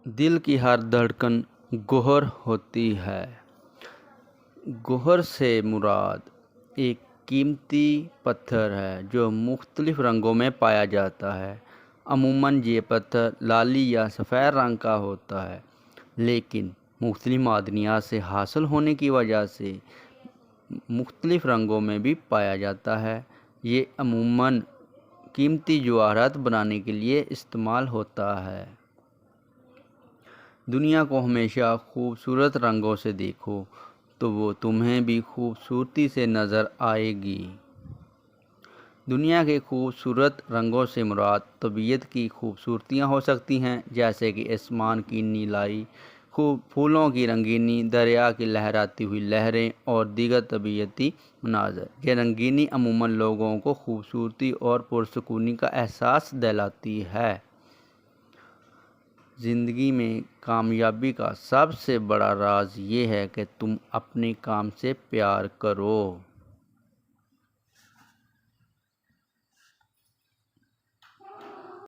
دل کی ہر دھڑکن گوہر ہوتی ہے۔ گوہر سے مراد ایک قیمتی پتھر ہے جو مختلف رنگوں میں پایا جاتا ہے۔ عموماً یہ پتھر لالی یا سفید رنگ کا ہوتا ہے، لیکن مختلف معدنیات سے حاصل ہونے کی وجہ سے مختلف رنگوں میں بھی پایا جاتا ہے۔ یہ عموماً قیمتی جواہرات بنانے کے لیے استعمال ہوتا ہے۔ دنیا کو ہمیشہ خوبصورت رنگوں سے دیکھو تو وہ تمہیں بھی خوبصورتی سے نظر آئے گی۔ دنیا کے خوبصورت رنگوں سے مراد طبیعت کی خوبصورتیاں ہو سکتی ہیں، جیسے کہ آسمان کی نیلائی، پھولوں کی رنگینی، دریا کی لہراتی ہوئی لہریں اور دیگر طبیعتی مناظر۔ یہ رنگینی عموماً لوگوں کو خوبصورتی اور پرسکونی کا احساس دلاتی ہے۔ زندگی میں کامیابی کا سب سے بڑا راز یہ ہے کہ تم اپنے کام سے پیار کرو۔